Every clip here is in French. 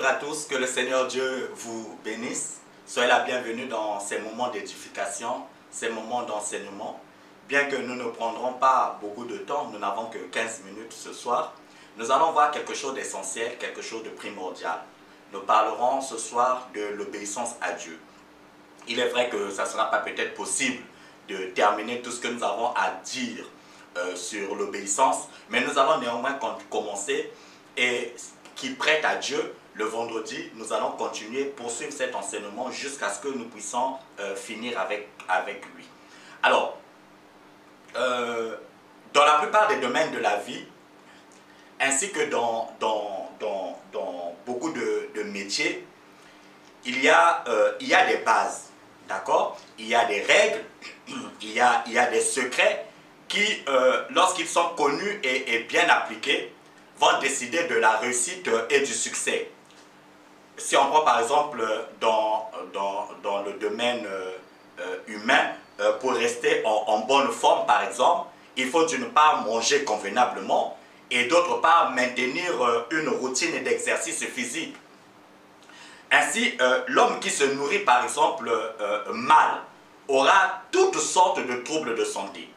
Bonjour à tous, que le Seigneur Dieu vous bénisse. Soyez la bienvenue dans ces moments d'édification, ces moments d'enseignement. Bien que nous ne prendrons pas beaucoup de temps, nous n'avons que 15 minutes ce soir, nous allons voir quelque chose d'essentiel, quelque chose de primordial. Nous parlerons ce soir de l'obéissance à Dieu. Il est vrai que ça ne sera pas peut-être possible de terminer tout ce que nous avons à dire sur l'obéissance, mais nous allons néanmoins commencer et qui prête à Dieu, le vendredi, nous allons continuer, poursuivre cet enseignement jusqu'à ce que nous puissions finir avec lui. Alors, dans la plupart des domaines de la vie, ainsi que dans beaucoup de métiers, il y a des bases, d'accord? Il y a des règles, il y a des secrets qui, lorsqu'ils sont connus et bien appliqués, vont décider de la réussite et du succès. Si on prend par exemple dans le domaine humain, pour rester en bonne forme par exemple, il faut d'une part manger convenablement et d'autre part maintenir une routine d'exercice physique. Ainsi, l'homme qui se nourrit par exemple mal aura toutes sortes de troubles de santé.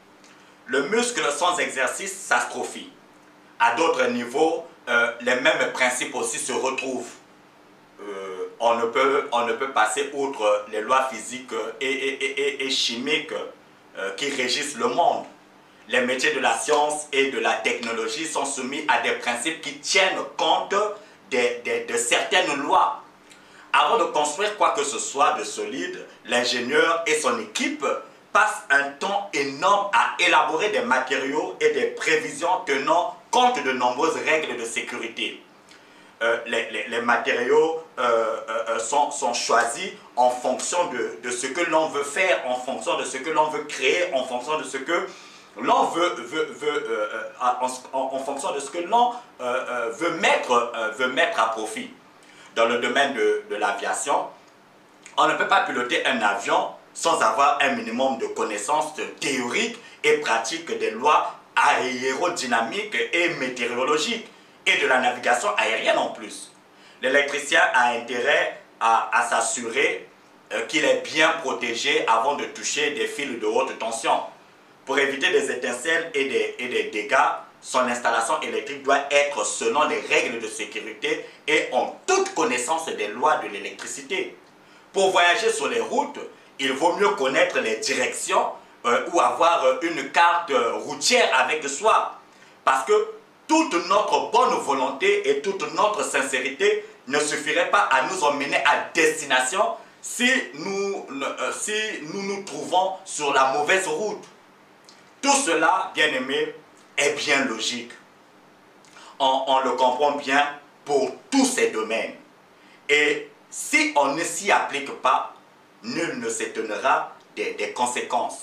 Le muscle sans exercice s'atrophie. À d'autres niveaux, les mêmes principes aussi se retrouvent. On ne peut passer outre les lois physiques et chimiques qui régissent le monde. Les métiers de la science et de la technologie sont soumis à des principes qui tiennent compte de certaines lois. Avant de construire quoi que ce soit de solide, l'ingénieur et son équipe passent un temps énorme à élaborer des matériaux et des prévisions tenant compte de nombreuses règles de sécurité. Les matériaux sont choisis en fonction de ce que l'on veut faire, en fonction de ce que l'on veut créer, en fonction de ce que l'on en fonction de ce que l'on veut mettre à profit. Dans le domaine de l'aviation, on ne peut pas piloter un avion sans avoir un minimum de connaissances théoriques et pratiques des lois aérodynamique et météorologique et de la navigation aérienne en plus. L'électricien a intérêt à s'assurer qu'il est bien protégé avant de toucher des fils de haute tension. Pour éviter des étincelles et des dégâts, son installation électrique doit être selon les règles de sécurité et en toute connaissance des lois de l'électricité. Pour voyager sur les routes, il vaut mieux connaître les directions ou avoir une carte routière avec soi. Parce que toute notre bonne volonté et toute notre sincérité ne suffirait pas à nous emmener à destination si nous nous trouvons sur la mauvaise route. Tout cela, bien aimé, est bien logique. On le comprend bien pour tous ces domaines. Et si on ne s'y applique pas, nul ne s'étonnera des conséquences.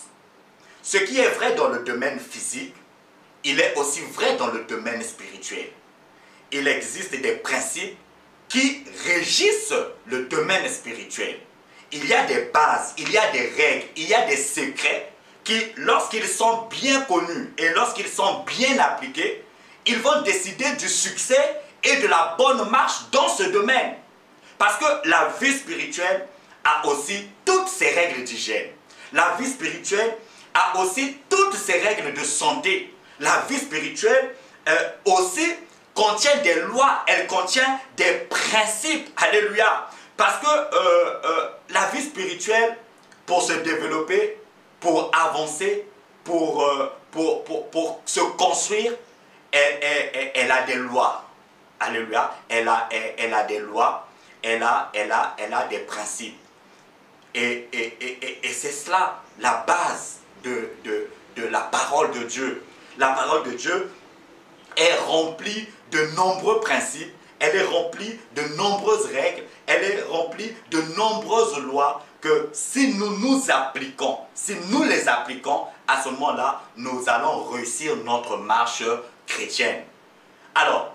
Ce qui est vrai dans le domaine physique, il est aussi vrai dans le domaine spirituel. Il existe des principes qui régissent le domaine spirituel. Il y a des bases, il y a des règles, il y a des secrets qui, lorsqu'ils sont bien connus et lorsqu'ils sont bien appliqués, ils vont décider du succès et de la bonne marche dans ce domaine. Parce que la vie spirituelle a aussi toutes ses règles d'hygiène. La vie spirituelle a aussi toutes ses règles de santé. La vie spirituelle aussi contient des lois, elle contient des principes. Alléluia. Parce que la vie spirituelle, pour se développer, pour avancer, pour se construire, elle a des lois. Alléluia. Elle a des lois, elle a des principes. Et c'est cela la base de la parole de Dieu. La parole de Dieu est remplie de nombreux principes, elle est remplie de nombreuses règles, elle est remplie de nombreuses lois que si nous nous appliquons, si nous les appliquons, à ce moment-là, nous allons réussir notre marche chrétienne. Alors,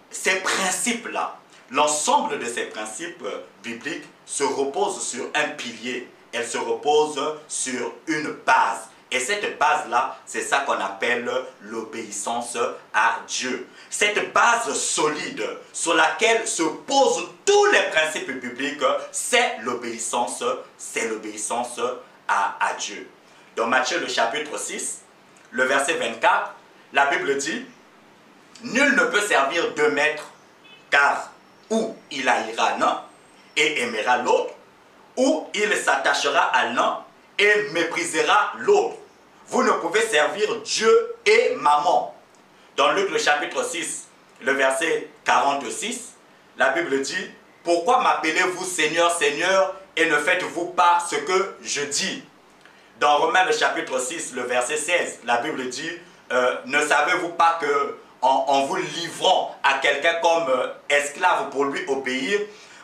ces principes-là, l'ensemble de ces principes bibliques se repose sur un pilier, elle se repose sur une base. Et cette base-là, c'est ça qu'on appelle l'obéissance à Dieu. Cette base solide sur laquelle se posent tous les principes bibliques, c'est l'obéissance à Dieu. Dans Matthieu le chapitre 6, le verset 24, la Bible dit « Nul ne peut servir deux maîtres, car ou il haïra l'un et aimera l'autre, ou il s'attachera à l'un et méprisera l'autre. Vous ne pouvez servir Dieu et maman. » Dans Luc le chapitre 6, le verset 46, la Bible dit « Pourquoi m'appelez-vous Seigneur, Seigneur, et ne faites-vous pas ce que je dis ?» Dans Romains le chapitre 6, le verset 16, la Bible dit « Ne savez-vous pas que en vous livrant à quelqu'un comme esclave pour lui obéir,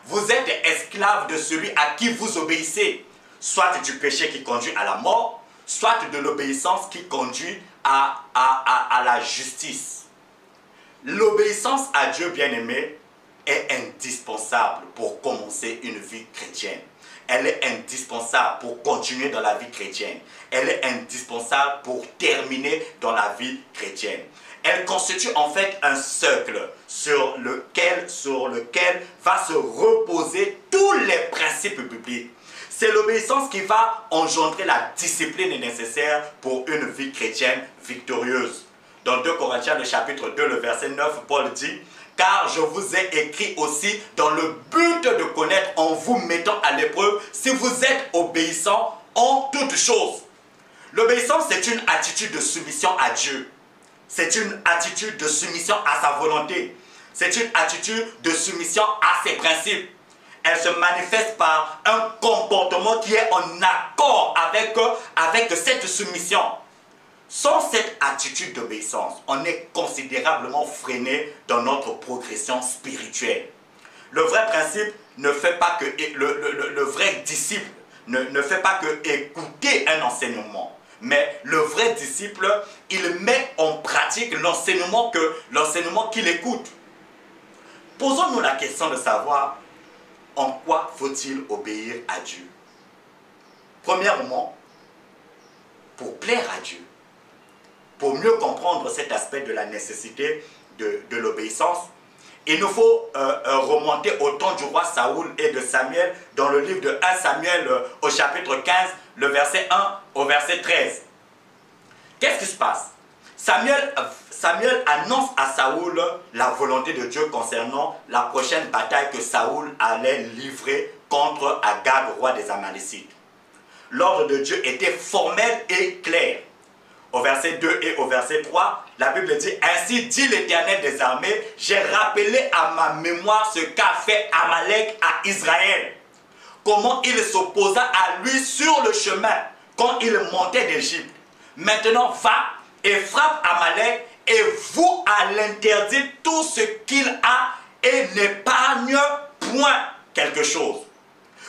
vous êtes esclave de celui à qui vous obéissez, soit du péché qui conduit à la mort, soit de l'obéissance qui conduit à la justice. » L'obéissance à Dieu, bien-aimé, est indispensable pour commencer une vie chrétienne. Elle est indispensable pour continuer dans la vie chrétienne. Elle est indispensable pour terminer dans la vie chrétienne. Elle constitue en fait un socle sur lequel va se reposer tous les principes bibliques. C'est l'obéissance qui va engendrer la discipline nécessaire pour une vie chrétienne victorieuse. Dans 2 Corinthiens, le chapitre 2, le verset 9, Paul dit « Car je vous ai écrit aussi dans le but de connaître en vous mettant à l'épreuve si vous êtes obéissants en toutes choses. » L'obéissance, c'est une attitude de soumission à Dieu. C'est une attitude de soumission à sa volonté. C'est une attitude de soumission à ses principes. Elle se manifeste par un comportement qui est en accord avec cette soumission. Sans cette attitude d'obéissance, on est considérablement freiné dans notre progression spirituelle. Le vrai principe ne fait pas que le vrai disciple ne fait pas que écouter un enseignement. Mais le vrai disciple, il met en pratique l'enseignement qu'il écoute. Posons-nous la question de savoir en quoi faut-il obéir à Dieu. Premièrement, pour plaire à Dieu. Pour mieux comprendre cet aspect de la nécessité de l'obéissance, il nous faut remonter au temps du roi Saoul et de Samuel dans le livre de 1 Samuel au chapitre 15, le verset 1 au verset 13. Qu'est-ce qui se passe? Samuel annonce à Saoul la volonté de Dieu concernant la prochaine bataille que Saoul allait livrer contre Agag, roi des Amalécites. L'ordre de Dieu était formel et clair. Au verset 2 et au verset 3, la Bible dit « Ainsi dit l'Éternel des armées, j'ai rappelé à ma mémoire ce qu'a fait Amalek à Israël. Comment il s'opposa à lui sur le chemin quand il montait d'Égypte. Maintenant va et frappe Amalek et voue à l'interdit tout ce qu'il a et n'épargne point quelque chose. »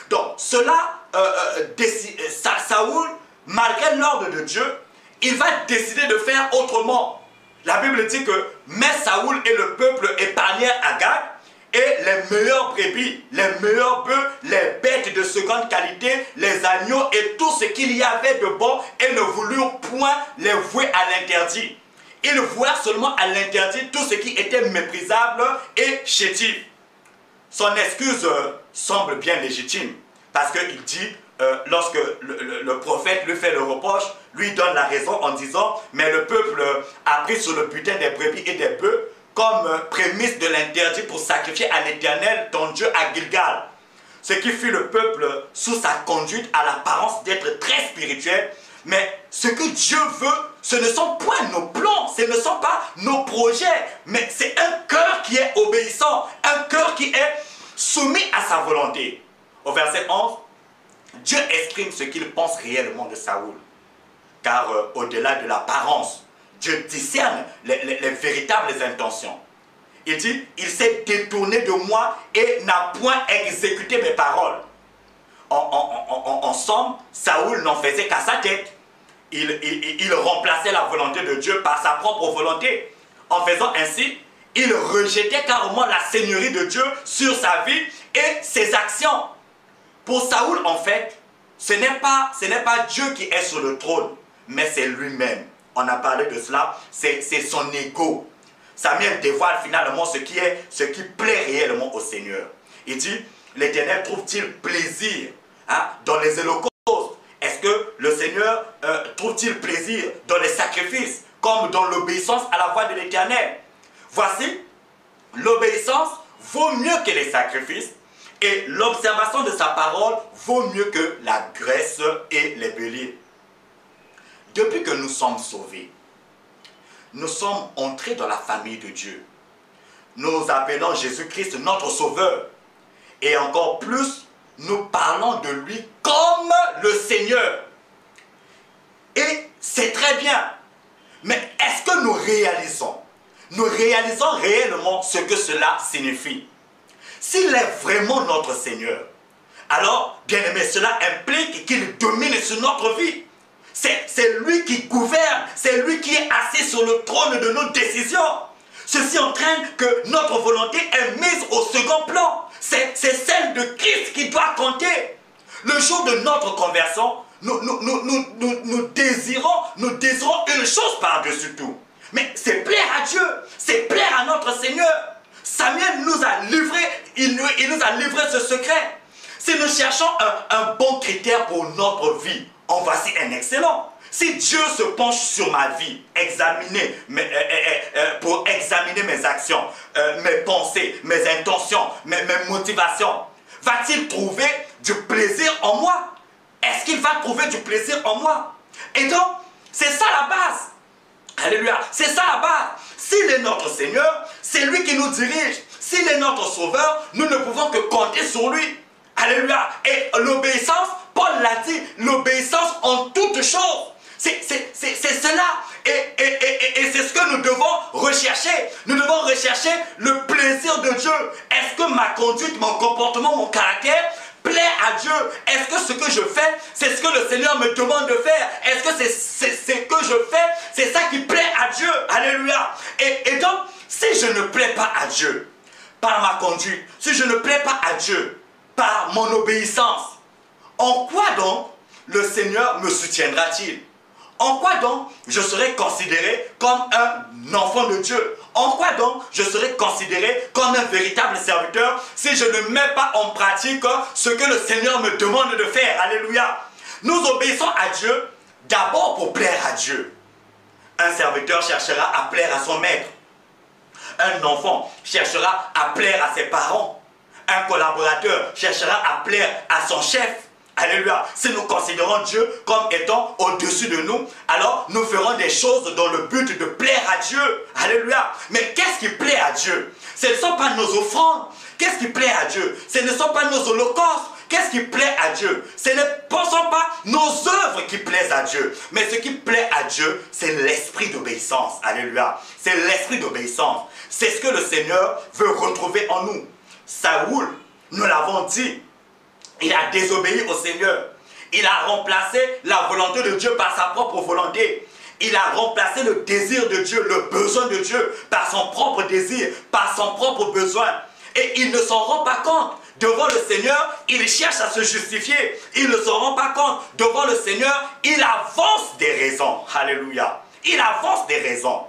Donc cela, Saoul, malgré l'ordre de Dieu, il va décider de faire autrement. La Bible dit que mais Saoul et le peuple épargnèrent Agag et les meilleures brebis, les meilleurs bœufs, les bêtes de seconde qualité, les agneaux et tout ce qu'il y avait de bon et ne voulurent point les vouer à l'interdit. Ils vouèrent seulement à l'interdit tout ce qui était méprisable et chétif. Son excuse semble bien légitime parce qu'il dit lorsque le prophète lui fait le reproche, lui donne la raison en disant « Mais le peuple a pris sur le butin des brebis et des bœufs comme prémisse de l'interdit pour sacrifier à l'Éternel, ton Dieu, à Gilgal. » Ce qui fit le peuple sous sa conduite à l'apparence d'être très spirituel. Mais ce que Dieu veut, ce ne sont point nos plans, ce ne sont pas nos projets, mais c'est un cœur qui est obéissant, un cœur qui est soumis à sa volonté. Au verset 11, Dieu exprime ce qu'il pense réellement de Saoul. Car au-delà de l'apparence, Dieu discerne les véritables intentions. Il dit, il s'est détourné de moi et n'a point exécuté mes paroles. En somme, Saoul n'en faisait qu'à sa tête. Il remplaçait la volonté de Dieu par sa propre volonté. En faisant ainsi, il rejetait carrément la seigneurie de Dieu sur sa vie et ses actions. Pour Saoul, en fait, ce n'est pas Dieu qui est sur le trône, mais c'est lui-même. On a parlé de cela, c'est son ego. Samuel dévoile finalement ce qui plaît réellement au Seigneur. Il dit, l'Éternel trouve-t-il plaisir dans les holocaustes? Est-ce que le Seigneur trouve-t-il plaisir dans les sacrifices, comme dans l'obéissance à la voix de l'Éternel? Voici, l'obéissance vaut mieux que les sacrifices, et l'observation de sa parole vaut mieux que la graisse et les béliers. Depuis que nous sommes sauvés, nous sommes entrés dans la famille de Dieu. Nous appelons Jésus-Christ notre Sauveur. Et encore plus, nous parlons de lui comme le Seigneur. Et c'est très bien. Mais est-ce que nous réalisons réellement ce que cela signifie? S'il est vraiment notre Seigneur, alors, bien aimé, cela implique qu'il domine sur notre vie. C'est lui qui gouverne, c'est lui qui est assis sur le trône de nos décisions. Ceci entraîne que notre volonté est mise au second plan. C'est celle de Christ qui doit compter. Le jour de notre conversion, nous désirons une chose par-dessus tout. Mais c'est plaire à Dieu, c'est plaire à notre Seigneur. Samuel nous a livré, il nous a livré ce secret. Si nous cherchons un bon critère pour notre vie, en voici un excellent. Si Dieu se penche sur ma vie, pour examiner mes actions, mes pensées, mes intentions, mes motivations, va-t-il trouver du plaisir en moi? Est-ce qu'il va trouver du plaisir en moi? Et donc, c'est ça la base. Alléluia. C'est ça la base. S'il est notre Seigneur, c'est lui qui nous dirige. S'il est notre Sauveur, nous ne pouvons que compter sur lui. Alléluia. Et l'obéissance, Paul l'a dit, l'obéissance en toutes choses. C'est cela. Et c'est ce que nous devons rechercher. Nous devons rechercher le plaisir de Dieu. Est-ce que ma conduite, mon comportement, mon caractère plaît à Dieu? Est-ce que ce que je fais, c'est ce que le Seigneur me demande de faire? Est-ce que c'est ce que je fais, c'est ça qui plaît à Dieu? Alléluia. Et donc, si je ne plais pas à Dieu par ma conduite, si je ne plais pas à Dieu par mon obéissance, en quoi donc le Seigneur me soutiendra-t-il? En quoi donc je serai considéré comme un enfant de Dieu? En quoi donc je serai considéré comme un véritable serviteur si je ne mets pas en pratique ce que le Seigneur me demande de faire? Alléluia. Nous obéissons à Dieu d'abord pour plaire à Dieu. Un serviteur cherchera à plaire à son maître. Un enfant cherchera à plaire à ses parents. Un collaborateur cherchera à plaire à son chef. Alléluia. Si nous considérons Dieu comme étant au-dessus de nous, alors nous ferons des choses dans le but de plaire à Dieu. Alléluia. Mais qu'est-ce qui plaît à Dieu? Ce ne sont pas nos offrandes. Qu'est-ce qui plaît à Dieu? Ce ne sont pas nos holocaustes. Qu'est-ce qui plaît à Dieu? Ce ne sont pas nos œuvres qui plaisent à Dieu. Mais ce qui plaît à Dieu, c'est l'esprit d'obéissance. Alléluia. C'est l'esprit d'obéissance. C'est ce que le Seigneur veut retrouver en nous. Saoul, nous l'avons dit, il a désobéi au Seigneur. Il a remplacé la volonté de Dieu par sa propre volonté. Il a remplacé le désir de Dieu, le besoin de Dieu, par son propre désir, par son propre besoin. Et il ne s'en rend pas compte. Devant le Seigneur, il cherche à se justifier. Il ne s'en rend pas compte. Devant le Seigneur, il avance des raisons. Alléluia. Il avance des raisons.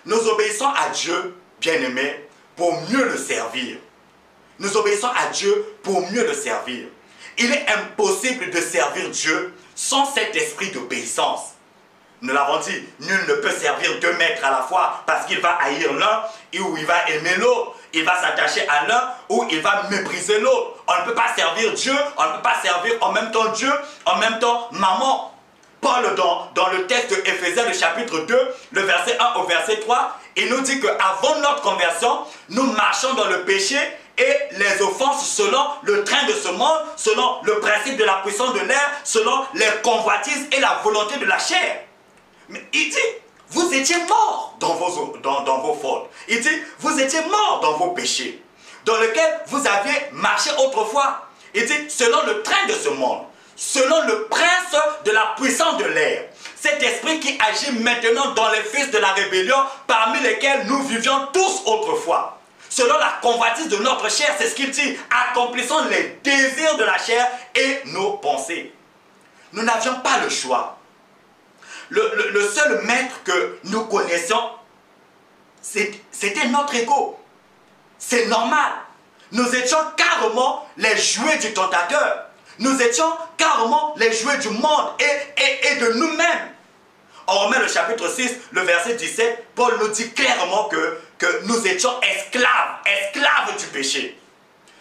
Nous obéissons à Dieu, bien-aimé, pour mieux le servir. Nous obéissons à Dieu pour mieux le servir. Il est impossible de servir Dieu sans cet esprit d'obéissance. Nous l'avons dit, nul ne peut servir deux maîtres à la fois parce qu'il va haïr l'un ou il va aimer l'autre. Il va s'attacher à l'un ou il va mépriser l'autre. On ne peut pas servir Dieu, on ne peut pas servir en même temps Dieu, en même temps maman. Paul, dans le texte de Éphésiens, le chapitre 2, le verset 1 au verset 3, il nous dit qu'avant notre conversion, nous marchons dans le péché et les offenses selon le train de ce monde, selon le principe de la puissance de l'air, selon les convoitises et la volonté de la chair. Mais il dit, vous étiez morts dans vos fautes. Il dit, vous étiez morts dans vos péchés, dans lesquels vous aviez marché autrefois. Il dit, selon le train de ce monde, selon le prince de la puissance de l'air. Cet esprit qui agit maintenant dans les fils de la rébellion, parmi lesquels nous vivions tous autrefois. Selon la convoitise de notre chair, c'est ce qu'il dit, accomplissons les désirs de la chair et nos pensées. Nous n'avions pas le choix. Le seul maître que nous connaissions, c'était notre ego. C'est normal. Nous étions carrément les jouets du tentateur. Nous étions carrément les jouets du monde et de nous-mêmes. En Romains le chapitre 6, le verset 17, Paul nous dit clairement que nous étions esclaves du péché.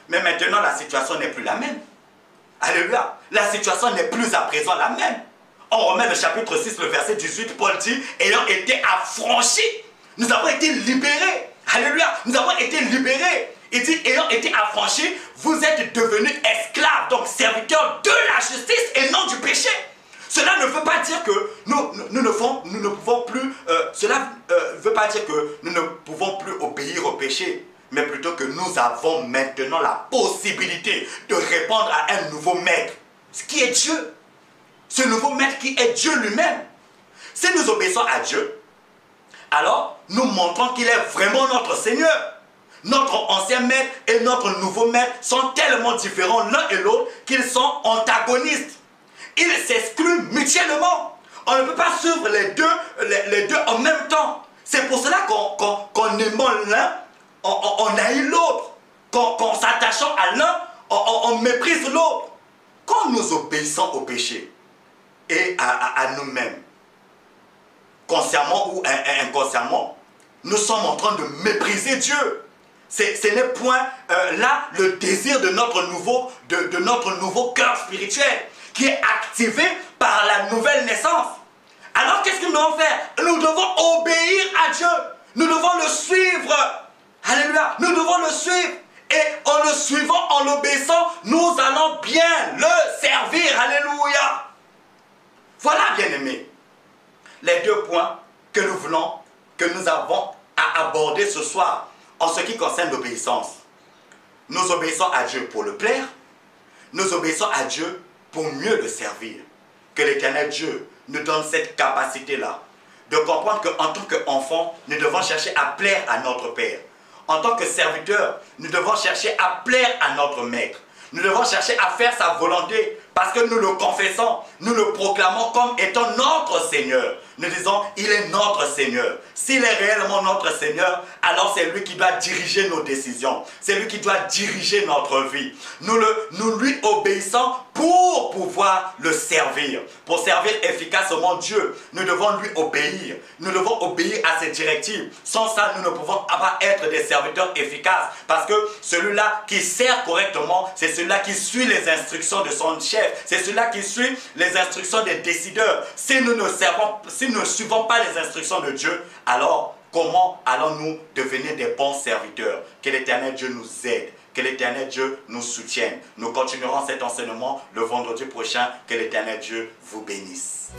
Mais maintenant, la situation n'est plus la même. Alléluia. La situation n'est plus à présent la même. En Romains le chapitre 6, le verset 18, Paul dit, ayant été affranchis, nous avons été libérés. Alléluia. Nous avons été libérés. Il dit, ayant été affranchis, vous êtes devenus esclaves, donc serviteurs de la justice et non du péché. Cela ne veut pas dire que nous ne pouvons plus, veut pas dire que nous ne pouvons plus obéir au péché, mais plutôt que nous avons maintenant la possibilité de répondre à un nouveau maître, ce qui est Dieu. Ce nouveau maître qui est Dieu lui-même. Si nous obéissons à Dieu, alors nous montrons qu'il est vraiment notre Seigneur. Notre ancien maître et notre nouveau maître sont tellement différents l'un et l'autre qu'ils sont antagonistes. Ils s'excluent mutuellement. On ne peut pas suivre les deux en même temps. C'est pour cela qu'en aimant l'un, on haït l'autre. Qu'en s'attachant à l'un, on méprise l'autre. Quand nous obéissons au péché et à nous-mêmes, consciemment ou inconsciemment, nous sommes en train de mépriser Dieu. Ce n'est point là le désir de notre nouveau cœur spirituel qui est activé par la nouvelle naissance. Alors qu'est-ce que nous devons faire? Nous devons obéir à Dieu. Nous devons le suivre. Alléluia. Nous devons le suivre. Et en le suivant, en l'obéissant, nous allons bien le servir. Alléluia. Voilà, bien-aimés, les deux points que nous avons à aborder ce soir en ce qui concerne l'obéissance. Nous obéissons à Dieu pour le plaire. Nous obéissons à Dieu pour mieux le servir. Que l'Éternel Dieu nous donne cette capacité-là de comprendre qu'en tant qu'enfants, nous devons chercher à plaire à notre Père. En tant que serviteurs, nous devons chercher à plaire à notre Maître. Nous devons chercher à faire sa volonté parce que nous le confessons, nous le proclamons comme étant notre Seigneur. Nous disons, il est notre Seigneur. S'il est réellement notre Seigneur, alors c'est lui qui doit diriger nos décisions. C'est lui qui doit diriger notre vie. Nous lui obéissons pour pouvoir le servir. Pour servir efficacement Dieu, nous devons lui obéir. Nous devons obéir à ses directives. Sans ça, nous ne pouvons pas être des serviteurs efficaces. Parce que celui-là qui sert correctement, c'est celui-là qui suit les instructions de son chef. C'est celui-là qui suit les instructions des décideurs. Si nous ne suivons pas les instructions de Dieu, alors comment allons-nous devenir des bons serviteurs? Que l'Éternel Dieu nous aide. Que l'Éternel Dieu nous soutienne. Nous continuerons cet enseignement le vendredi prochain. Que l'Éternel Dieu vous bénisse.